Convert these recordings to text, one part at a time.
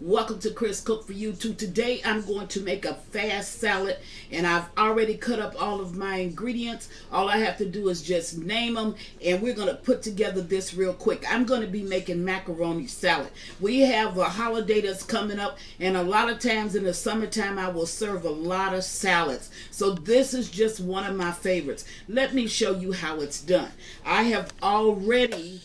Welcome to Chris Cook for YouTube. Today I'm going to make a fast salad, and I've already cut up all of my ingredients. All I have to do is just name them, and we're going to put together this real quick. I'm going to be making macaroni salad. We have a holiday that's coming up, and a lot of times in the summertime I will serve a lot of salads. So this is just one of my favorites. Let me show you how it's done. I have already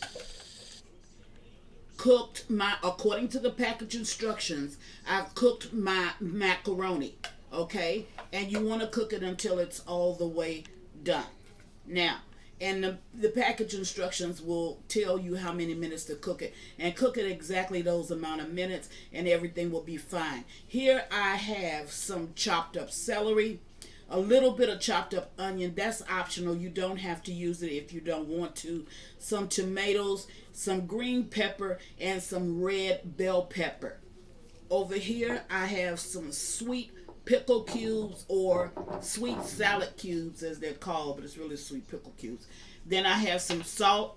cooked my, according to the package instructions, I've cooked my macaroni, okay? And you want to cook it until it's all the way done. Now, and the package instructions will tell you how many minutes to cook it, and cook it exactly those amount of minutes and everything will be fine. Here I have some chopped up celery, a little bit of chopped up onion. That's optional. You don't have to use it if you don't want to. Some tomatoes, some green pepper, and some red bell pepper. Over here I have some sweet pickle cubes, or sweet salad cubes as they're called, but it's really sweet pickle cubes. Then I have some salt.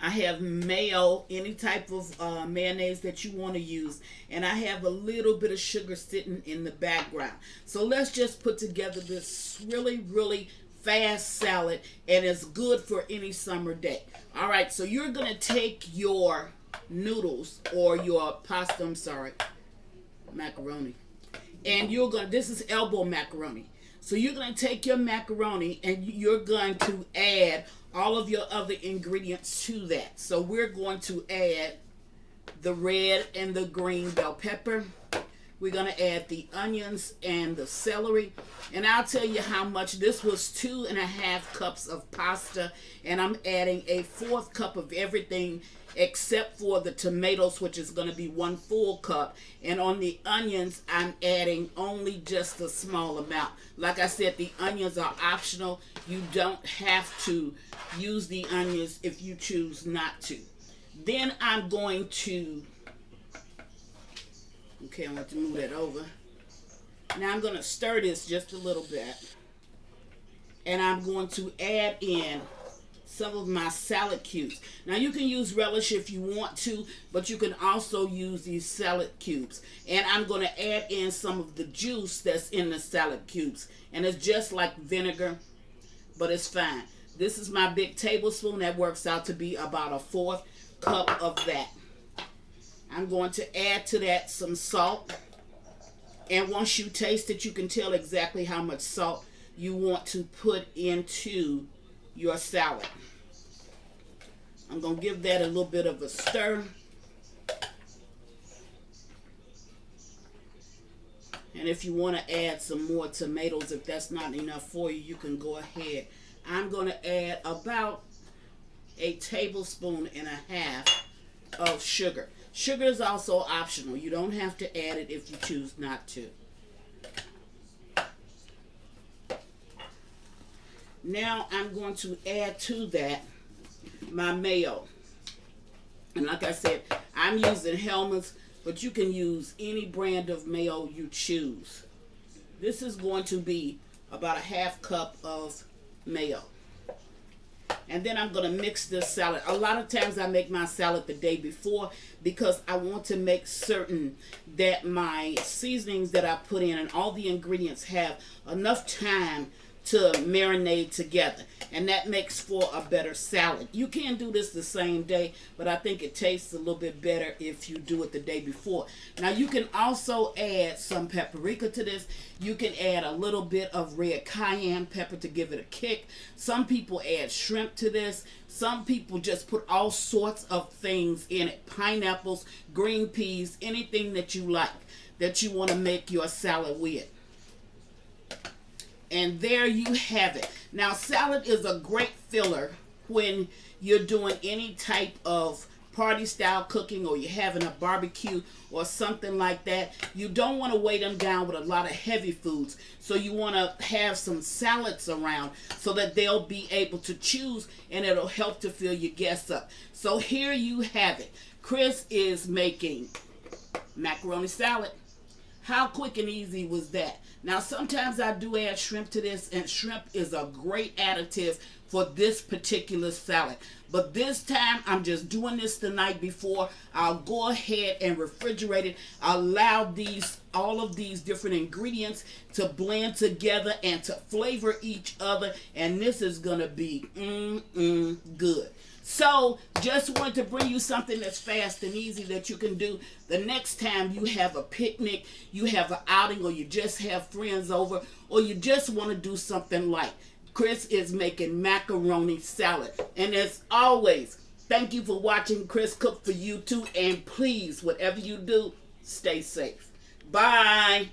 I have mayo, any type of mayonnaise that you want to use. And I have a little bit of sugar sitting in the background. So let's just put together this really fast salad, and it's good for any summer day. All right, so you're going to take your noodles, or your pasta, macaroni. And you're going to, this is elbow macaroni. So you're going to take your macaroni and you're going to add all of your other ingredients to that. So we're going to add the red and the green bell pepper. We're going to add the onions and the celery. And I'll tell you how much. This was 2.5 cups of pasta. And I'm adding a 1/4 cup of everything except for the tomatoes, which is going to be 1 full cup. And on the onions, I'm adding only just a small amount. Like I said, the onions are optional. You don't have to use the onions if you choose not to. Then I'm going to, okay, I want to move that over. Now I'm going to stir this just a little bit. And I'm going to add in some of my salad cubes. Now you can use relish if you want to, but you can also use these salad cubes. And I'm going to add in some of the juice that's in the salad cubes. And it's just like vinegar, but it's fine. This is my big tablespoon. That works out to be about a 1/4 cup of that. I'm going to add to that some salt. And once you taste it, you can tell exactly how much salt you want to put into your salad. I'm going to give that a little bit of a stir. And if you want to add some more tomatoes, if that's not enough for you, you can go ahead. I'm going to add about 1.5 tablespoons of sugar. Sugar is also optional. You don't have to add it if you choose not to. Now I'm going to add to that my mayo. And like I said, I'm using Hellmann's, but you can use any brand of mayo you choose. This is going to be about a 1/2 cup of mayo. And then I'm going to mix this salad. A lot of times I make my salad the day before because I want to make certain that my seasonings that I put in and all the ingredients have enough time to marinate together, and that makes for a better salad. You can do this the same day, but I think it tastes a little bit better if you do it the day before. Now you can also add some paprika to this. You can add a little bit of red cayenne pepper to give it a kick. Some people add shrimp to this. Some people just put all sorts of things in it. Pineapples, green peas, anything that you like, that you want to make your salad with. And there you have it. Now, salad is a great filler when you're doing any type of party style cooking, or you're having a barbecue or something like that. You don't want to weigh them down with a lot of heavy foods. So you want to have some salads around so that they'll be able to choose, and it'll help to fill your guests up. So here you have it. Chris is making macaroni salad. How quick and easy was that? Now, sometimes I do add shrimp to this, and shrimp is a great additive for this particular salad. But this time, I'm just doing this the night before. I'll go ahead and refrigerate it. Allow all of these different ingredients to blend together and to flavor each other. And this is going to be good. So, just wanted to bring you something that's fast and easy that you can do the next time you have a picnic, you have an outing, or you just have friends over, or you just want to do something light. Chris is making macaroni salad. And as always, thank you for watching Chris Cook for You Too. And please, whatever you do, stay safe. Bye.